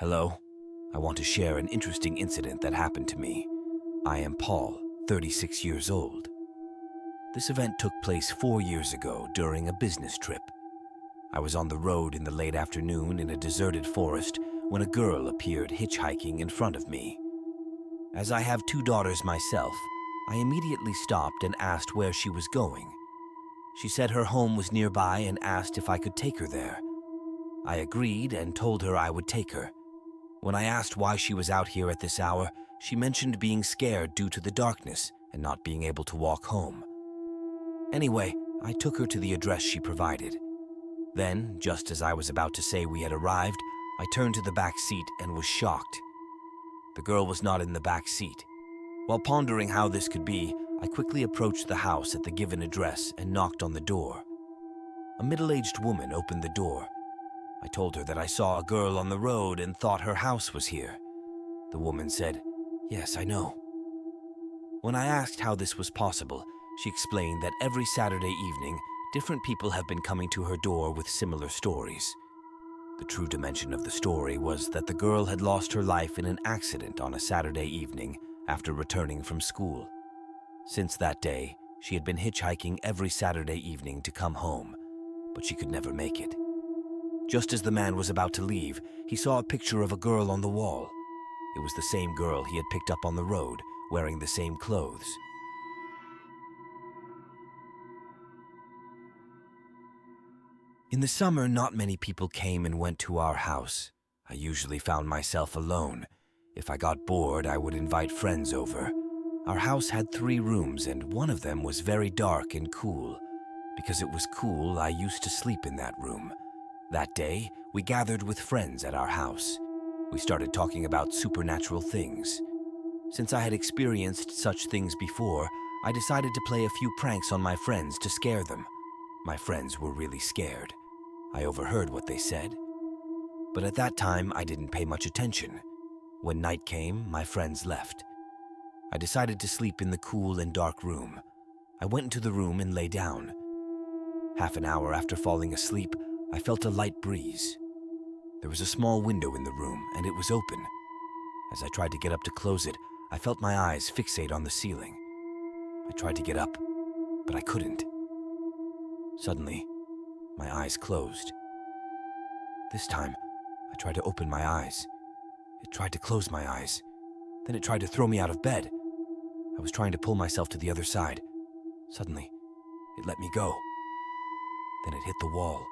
Hello. I want to share an interesting incident that happened to me. I am Paul, 36 years old. This event took place 4 years ago during a business trip. I was on the road in the late afternoon in a deserted forest when a girl appeared hitchhiking in front of me. As I have 2 daughters myself, I immediately stopped and asked where she was going. She said her home was nearby and asked if I could take her there. I agreed and told her I would take her. When I asked why she was out here at this hour, she mentioned being scared due to the darkness and not being able to walk home. Anyway, I took her to the address she provided. Then, just as I was about to say we had arrived, I turned to the back seat and was shocked. The girl was not in the back seat. While pondering how this could be, I quickly approached the house at the given address and knocked on the door. A middle-aged woman opened the door. I told her that I saw a girl on the road and thought her house was here. The woman said, "Yes, I know." When I asked how this was possible, she explained that every Saturday evening, different people have been coming to her door with similar stories. The true dimension of the story was that the girl had lost her life in an accident on a Saturday evening after returning from school. Since that day, she had been hitchhiking every Saturday evening to come home, but she could never make it. Just as the man was about to leave, he saw a picture of a girl on the wall. It was the same girl he had picked up on the road, wearing the same clothes. In the summer, not many people came and went to our house. I usually found myself alone. If I got bored, I would invite friends over. Our house had 3 rooms, and one of them was very dark and cool. Because it was cool, I used to sleep in that room. That day, we gathered with friends at our house. We started talking about supernatural things. Since I had experienced such things before, I decided to play a few pranks on my friends to scare them. My friends were really scared. I overheard what they said. But at that time, I didn't pay much attention. When night came, my friends left. I decided to sleep in the cool and dark room. I went into the room and lay down. Half an hour after falling asleep, I felt a light breeze. There was a small window in the room, and it was open. As I tried to get up to close it, I felt my eyes fixate on the ceiling. I tried to get up, but I couldn't. Suddenly, my eyes closed. This time, I tried to open my eyes. It tried to close my eyes. Then it tried to throw me out of bed. I was trying to pull myself to the other side. Suddenly, it let me go. Then it hit the wall.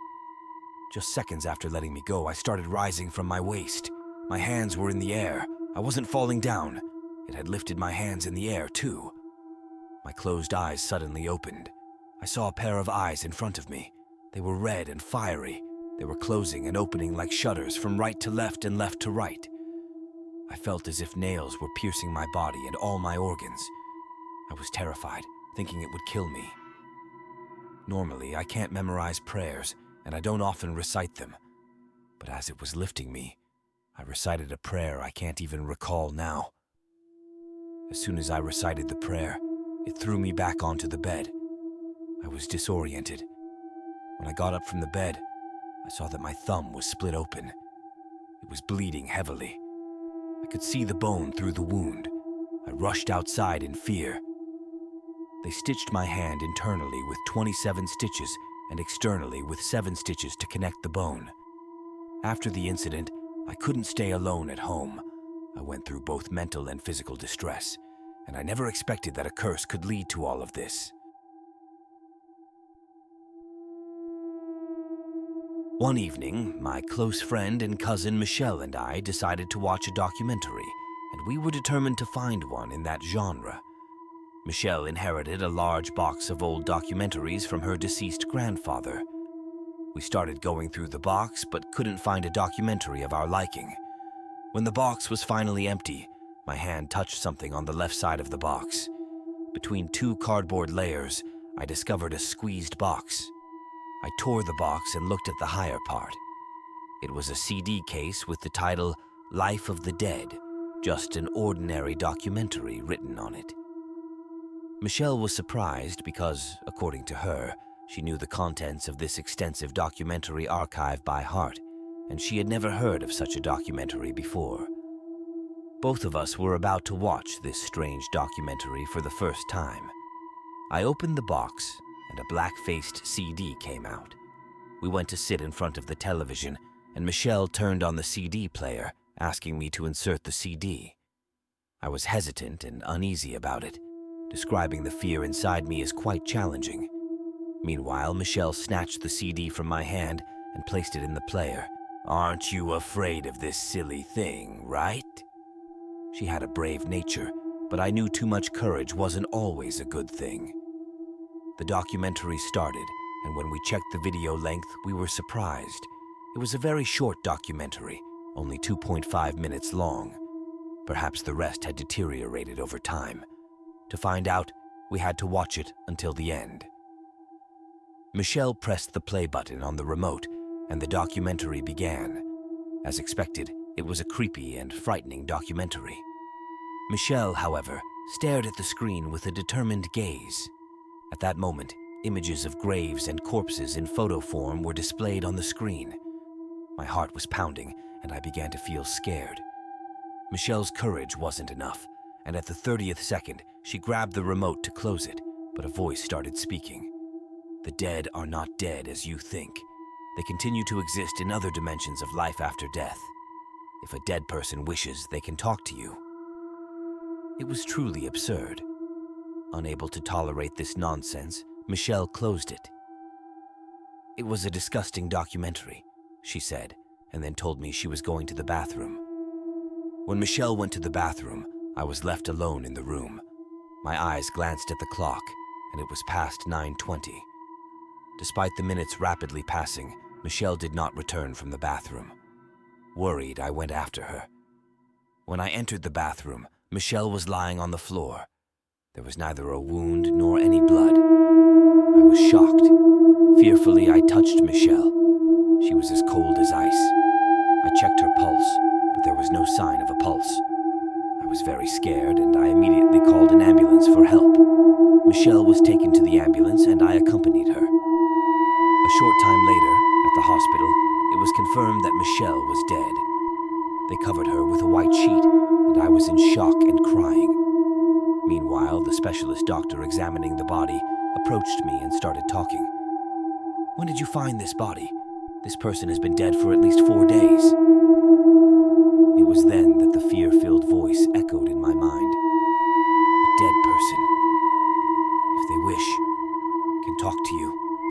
Just seconds after letting me go, I started rising from my waist. My hands were in the air. I wasn't falling down. It had lifted my hands in the air, too. My closed eyes suddenly opened. I saw a pair of eyes in front of me. They were red and fiery. They were closing and opening like shutters from right to left and left to right. I felt as if nails were piercing my body and all my organs. I was terrified, thinking it would kill me. Normally, I can't memorize prayers, and I don't often recite them. But as it was lifting me, I recited a prayer I can't even recall now. As soon as I recited the prayer, it threw me back onto the bed. I was disoriented. When I got up from the bed, I saw that my thumb was split open. It was bleeding heavily. I could see the bone through the wound. I rushed outside in fear. They stitched my hand internally with 27 stitches and externally with 7 stitches to connect the bone. After the incident, I couldn't stay alone at home. I went through both mental and physical distress, and I never expected that a curse could lead to all of this. One evening, my close friend and cousin Michelle and I decided to watch a documentary, and we were determined to find one in that genre. Michelle inherited a large box of old documentaries from her deceased grandfather. We started going through the box, but couldn't find a documentary of our liking. When the box was finally empty, my hand touched something on the left side of the box. Between 2 cardboard layers, I discovered a squeezed box. I tore the box and looked at the higher part. It was a CD case with the title Life of the Dead, just an ordinary documentary written on it. Michelle was surprised because, according to her, she knew the contents of this extensive documentary archive by heart, and she had never heard of such a documentary before. Both of us were about to watch this strange documentary for the first time. I opened the box, and a black-faced CD came out. We went to sit in front of the television, and Michelle turned on the CD player, asking me to insert the CD. I was hesitant and uneasy about it. Describing the fear inside me is quite challenging. Meanwhile, Michelle snatched the CD from my hand and placed it in the player. "Aren't you afraid of this silly thing, right?" She had a brave nature, but I knew too much courage wasn't always a good thing. The documentary started, and when we checked the video length, we were surprised. It was a very short documentary, only 2.5 minutes long. Perhaps the rest had deteriorated over time. To find out, we had to watch it until the end. Michelle pressed the play button on the remote, and the documentary began. As expected, it was a creepy and frightening documentary. Michelle, however, stared at the screen with a determined gaze. At that moment, images of graves and corpses in photo form were displayed on the screen. My heart was pounding, and I began to feel scared. Michelle's courage wasn't enough, and at the 30th second, she grabbed the remote to close it, but a voice started speaking. "The dead are not dead as you think. They continue to exist in other dimensions of life after death. If a dead person wishes, they can talk to you." It was truly absurd. Unable to tolerate this nonsense, Michelle closed it. "It was a disgusting documentary," she said, and then told me she was going to the bathroom. When Michelle went to the bathroom, I was left alone in the room. My eyes glanced at the clock, and it was past 9:20. Despite the minutes rapidly passing, Michelle did not return from the bathroom. Worried, I went after her. When I entered the bathroom, Michelle was lying on the floor. There was neither a wound nor any blood. I was shocked. Fearfully, I touched Michelle. She was as cold as ice. I checked her pulse, but there was no sign of a pulse. I was very scared, and I immediately called an ambulance for help. Michelle was taken to the ambulance, and I accompanied her. A short time later, at the hospital, it was confirmed that Michelle was dead. They covered her with a white sheet, and I was in shock and crying. Meanwhile, the specialist doctor examining the body approached me and started talking. "When did you find this body? This person has been dead for at least 4 days." It was then that the fear-filled voice echoed in my mind. "A dead person.